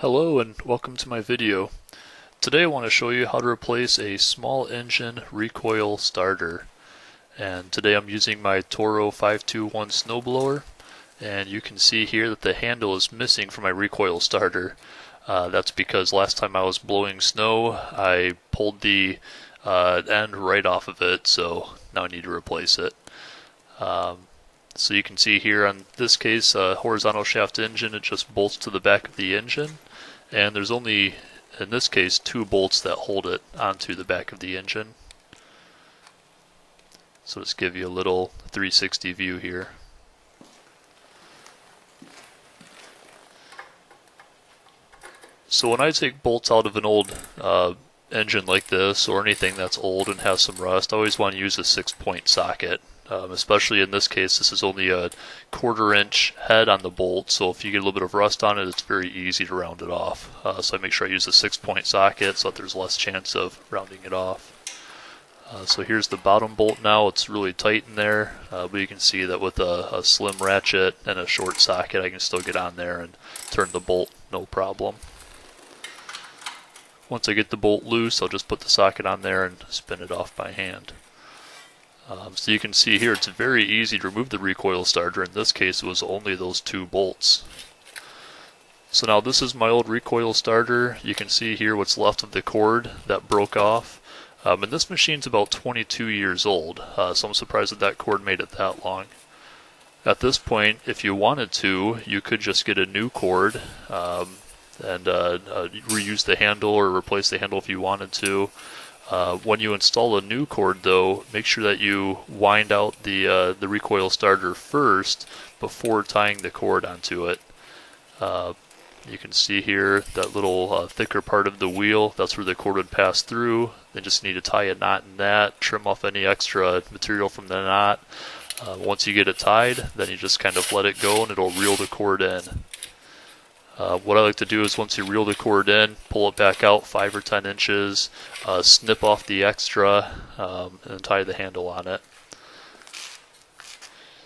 Hello and welcome to my video. Today I want to show you how to replace a small engine recoil starter. And today I'm using my Toro 521 snowblower, and you can see here that the handle is missing from my recoil starter. That's because last time I was blowing snow I pulled the end right off of it, so now I need to replace it. So you can see here on this case, horizontal shaft engine, it just bolts to the back of the engine, and there's only, in this case, 2 bolts that hold it onto the back of the engine. So let's give you a little 360 view here. So when I take bolts out of an old engine like this, or anything that's old and has some rust, I always want to use a 6-point socket. Especially in this case, this is only a 1/4 inch head on the bolt, so if you get a little bit of rust on it, it's very easy to round it off. So I make sure I use a 6-point socket so that there's less chance of rounding it off. So here's the bottom bolt now. It's really tight in there, but you can see that with a slim ratchet and a short socket I can still get on there and turn the bolt no problem. Once I get the bolt loose, I'll just put the socket on there and spin it off by hand. So you can see here it's very easy to remove the recoil starter. In this case it was only those 2 bolts. So now this is my old recoil starter. You can see here what's left of the cord that broke off. And this machine's about 22 years old, so I'm surprised that cord made it that long. At this point, if you wanted to, you could just get a new cord and reuse the handle or replace the handle if you wanted to. When you install a new cord though, make sure that you wind out the recoil starter first before tying the cord onto it. You can see here that little thicker part of the wheel, that's where the cord would pass through. Then just need to tie a knot in that, trim off any extra material from the knot. Once you get it tied, then you just kind of let it go and it'll reel the cord in. What I like to do is once you reel the cord in, pull it back out 5 or 10 inches, snip off the extra, and tie the handle on it.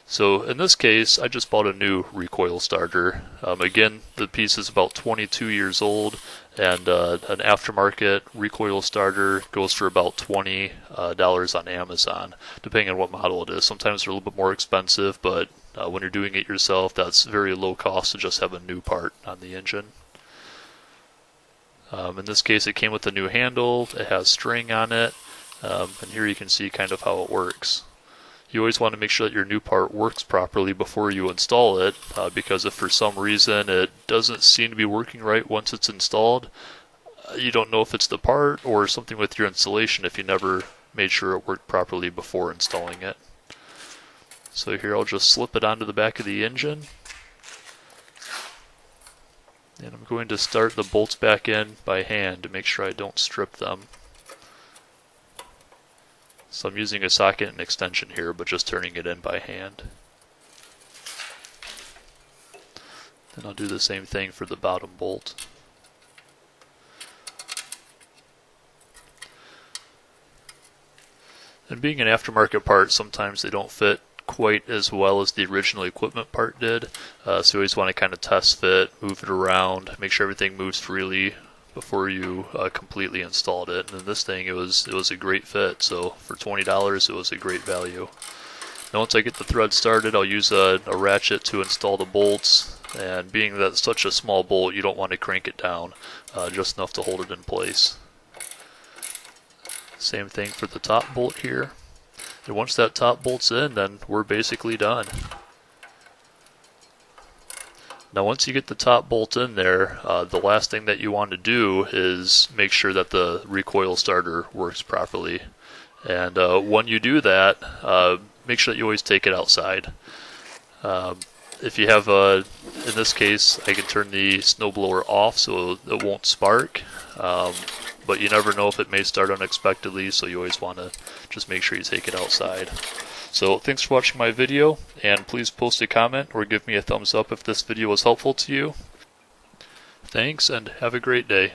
So in this case, I just bought a new recoil starter. Again, the piece is about 22 years old, and an aftermarket recoil starter goes for about $20 on Amazon, depending on what model it is. Sometimes they're a little bit more expensive, but when you're doing it yourself, that's very low cost to just have a new part on the engine. In this case, it came with a new handle, it has string on it, and here you can see kind of how it works. You always want to make sure that your new part works properly before you install it, because if for some reason it doesn't seem to be working right once it's installed, you don't know if it's the part or something with your installation if you never made sure it worked properly before installing it. So here I'll just slip it onto the back of the engine, and I'm going to start the bolts back in by hand to make sure I don't strip them. So I'm using a socket and extension here, but just turning it in by hand. Then I'll do the same thing for the bottom bolt. And being an aftermarket part, sometimes they don't fit quite as well as the original equipment part did. So you always want to kind of test fit, move it around, make sure everything moves freely before you completely installed it. And in this thing, it was a great fit. So for $20, it was a great value. Now once I get the thread started, I'll use a ratchet to install the bolts. And being that it's such a small bolt, you don't want to crank it down, just enough to hold it in place. Same thing for the top bolt here. And once that top bolt's in, then we're basically done. Now once you get the top bolt in there, the last thing that you want to do is make sure that the recoil starter works properly. And when you do that, make sure that you always take it outside. If you have, in this case, I can turn the snowblower off so it won't spark. But you never know if it may start unexpectedly, so you always want to just make sure you take it outside. So thanks for watching my video, and please post a comment or give me a thumbs up if this video was helpful to you. Thanks, and have a great day.